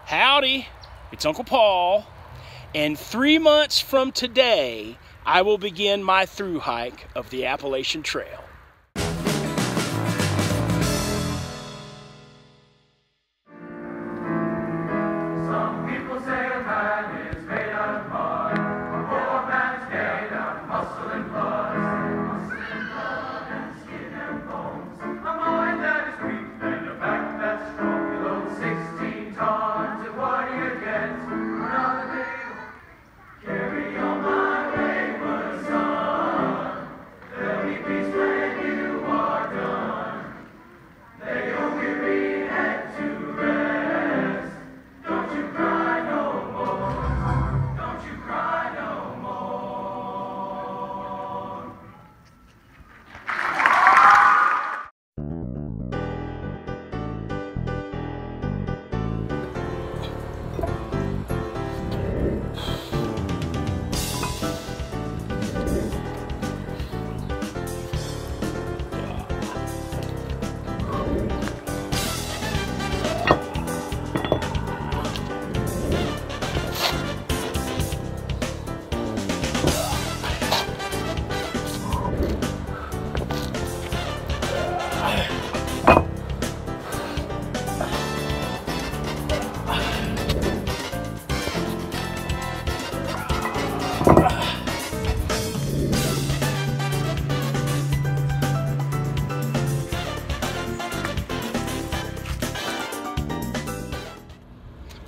Howdy, it's Uncle Paul, and 3 months from today, I will begin my through hike of the Appalachian Trail.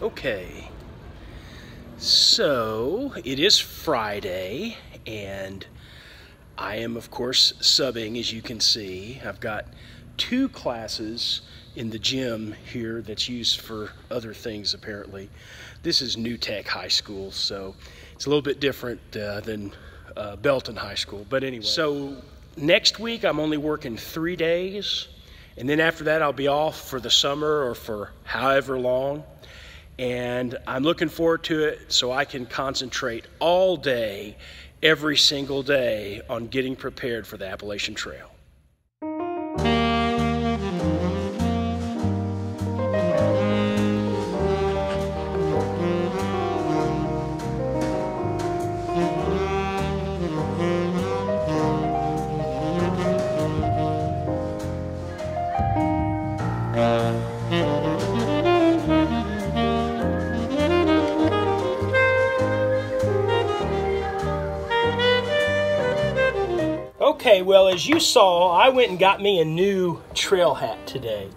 Okay, so it is Friday, and I am, of course, subbing, as you can see. I've got 2 classes in the gym here that's used for other things, apparently. This is New Tech High School, so it's a little bit different than Belton High School. But anyway, so next week I'm only working 3 days, and then after that I'll be off for the summer or for however long. And I'm looking forward to it so I can concentrate all day, every single day, on getting prepared for the Appalachian Trail. Okay, well, as you saw, I went and got me a new trail hat today.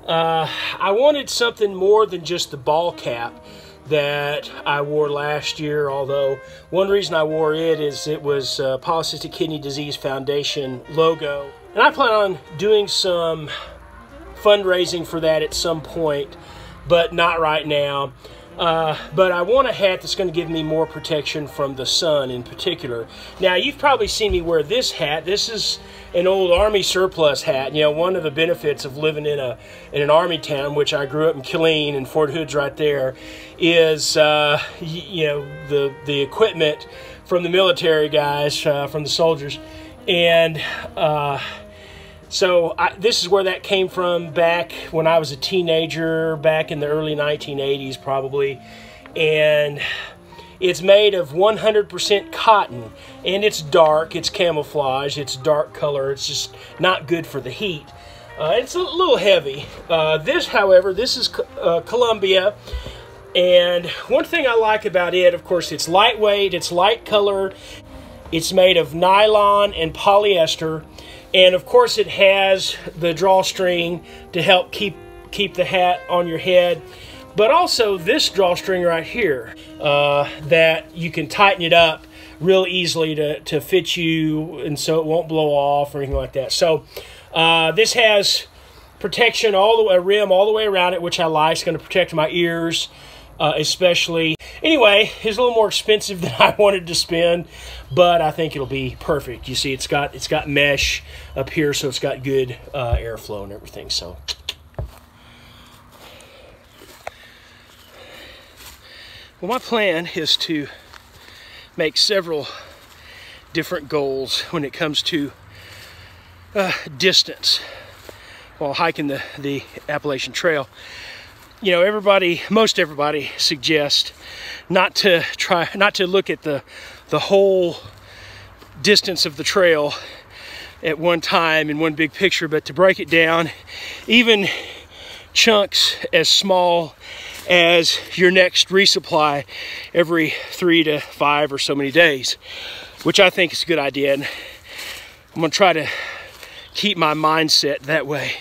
I wanted something more than just the ball cap that I wore last year, although one reason I wore it is it was Polycystic Kidney Disease Foundation logo. And I plan on doing some fundraising for that at some point, but not right now. But I want a hat that's going to give me more protection from the sun in particular. Now, you've probably seen me wear this hat. This is an old Army surplus hat. You know, one of the benefits of living in an Army town, which I grew up in Killeen, and Fort Hood's right there, is, you know, the equipment from the military guys, from the soldiers. And so this is where that came from back when I was a teenager, back in the early 1980s probably. And it's made of 100% cotton, and it's dark, it's camouflage, it's dark color, it's just not good for the heat. It's a little heavy. This, however, this is Columbia. And one thing I like about it, of course, it's lightweight, it's light colored, it's made of nylon and polyester. And of course it has the drawstring to help keep the hat on your head, but also this drawstring right here that you can tighten it up real easily to fit you, and so it won't blow off or anything like that. So this has protection all the way, a rim all the way around it, which I like. It's going to protect my ears especially. Anyway, it's a little more expensive than I wanted to spend, but I think it'll be perfect. You see, it's got mesh up here, so it's got good airflow and everything. So, well, my plan is to make several different goals when it comes to distance while hiking the Appalachian Trail. you know, most everybody suggests not to look at the whole distance of the trail at one time in one big picture, but to break it down, even chunks as small as your next resupply every 3 to 5 or so many days, which I think is a good idea. And I'm gonna try to keep my mindset that way.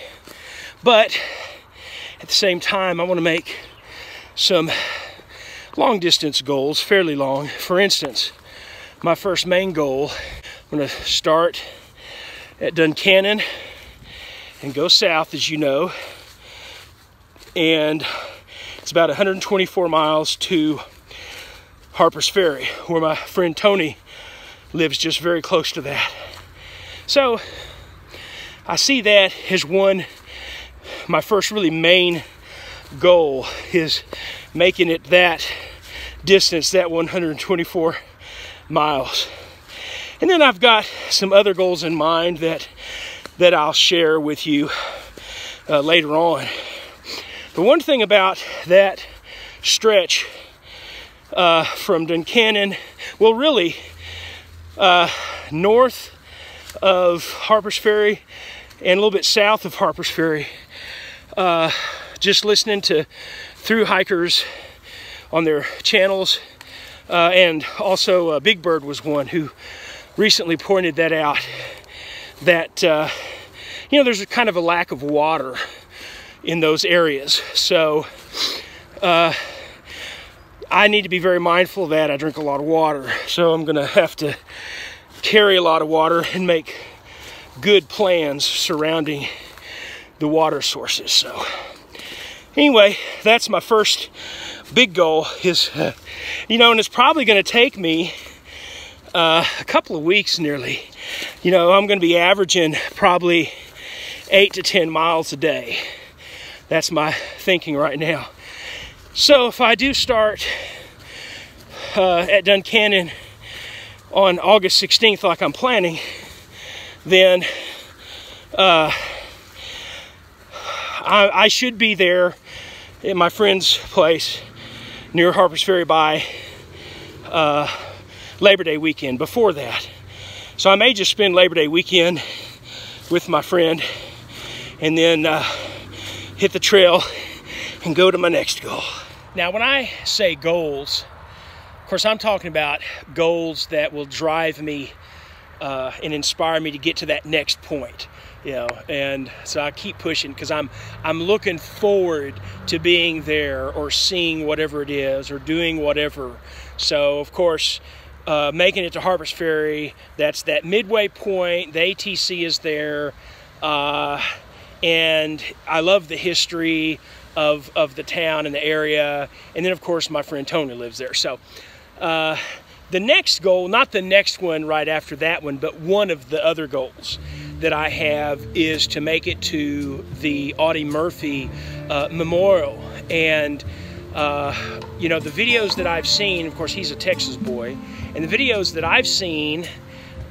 But at the same time, I want to make some long distance goals, fairly long. For instance, my first main goal, I'm going to start at Duncannon and go south, as you know. And it's about 124 miles to Harper's Ferry, where my friend Tony lives just very close to that. So I see that as my first really main goal is making it that distance, that 124 miles. And then I've got some other goals in mind that I'll share with you later on. The one thing about that stretch from Duncannon, well, really north of Harper's Ferry and a little bit south of Harper's Ferry, just listening to thru-hikers on their channels, and also Big Bird was one who recently pointed that out, that you know, there's a kind of a lack of water in those areas. So I need to be very mindful of that. I drink a lot of water, so I'm gonna have to carry a lot of water and make good plans surrounding the water sources. So anyway, that's my first big goal, is you know, and it's probably going to take me a couple of weeks nearly. You know, I'm going to be averaging probably 8 to 10 miles a day. That's my thinking right now. So if I do start at Duncannon on August 16th like I'm planning, then I should be there at my friend's place near Harper's Ferry by Labor Day weekend, before that. So I may just spend Labor Day weekend with my friend and then hit the trail and go to my next goal. Now, when I say goals, of course, I'm talking about goals that will drive me and inspire me to get to that next point, you know. And so I keep pushing because I'm looking forward to being there or seeing whatever it is or doing whatever. So of course, making it to Harper's Ferry, that's that midway point. The ATC is there, and I love the history of the town and the area. And then of course my friend Tony lives there. So the next goal, not the next one right after that one, but one of the other goals that I have is to make it to the Audie Murphy Memorial. And you know, the videos that I've seen, of course he's a Texas boy, and the videos that I've seen,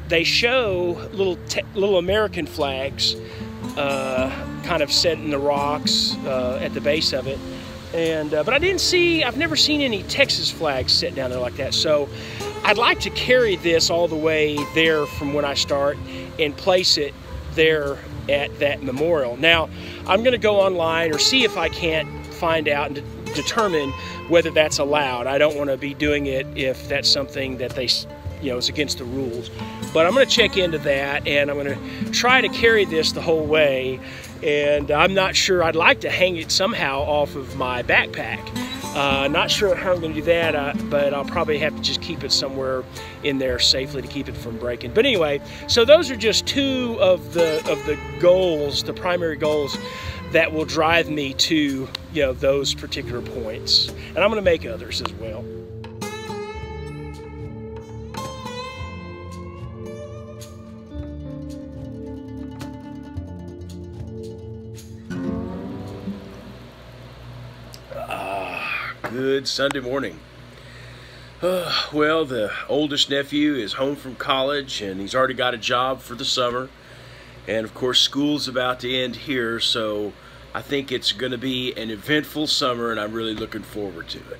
they show little American flags kind of set in the rocks at the base of it. And but I've never seen any Texas flags set down there like that. So I'd like to carry this all the way there from when I start and place it there at that memorial. Now, I'm going to go online or see if I can't find out and determine whether that's allowed. I don't want to be doing it if that's something that they, you know, is against the rules. But I'm going to check into that, and I'm going to try to carry this the whole way. And I'm not sure, I'd like to hang it somehow off of my backpack. Not sure how I'm going to do that, but I'll probably have to just keep it somewhere in there safely to keep it from breaking. But anyway, so those are just two of the goals, the primary goals that will drive me to, you know, those particular points. And I'm going to make others as well. Good Sunday morning. Well, the oldest nephew is home from college and he's already got a job for the summer. And of course, school's about to end here, so I think it's going to be an eventful summer, and I'm really looking forward to it.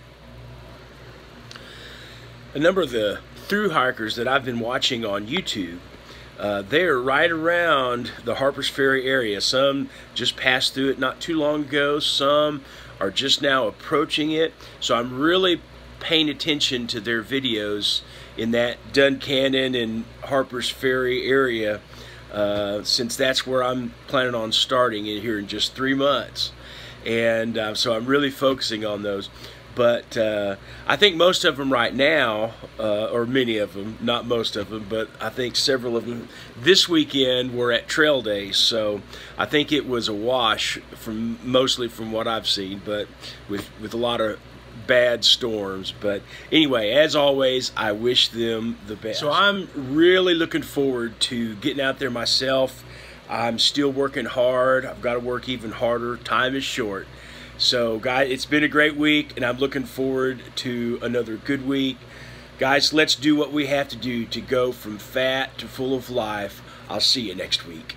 A number of the thru hikers that I've been watching on YouTube, they're right around the Harpers Ferry area. Some just passed through it not too long ago. Some are just now approaching it. So I'm really paying attention to their videos in that Duncannon and Harpers Ferry area, since that's where I'm planning on starting in here in just 3 months. And so I'm really focusing on those. But I think most of them right now, or many of them, not most of them, but I think several of them this weekend were at trail days. So I think it was a wash, mostly from what I've seen, but with a lot of bad storms. But anyway, as always, I wish them the best. So I'm really looking forward to getting out there myself. I'm still working hard. I've got to work even harder. Time is short. So guys, it's been a great week, and I'm looking forward to another good week. Guys, let's do what we have to do to go from fat to full of life. I'll see you next week.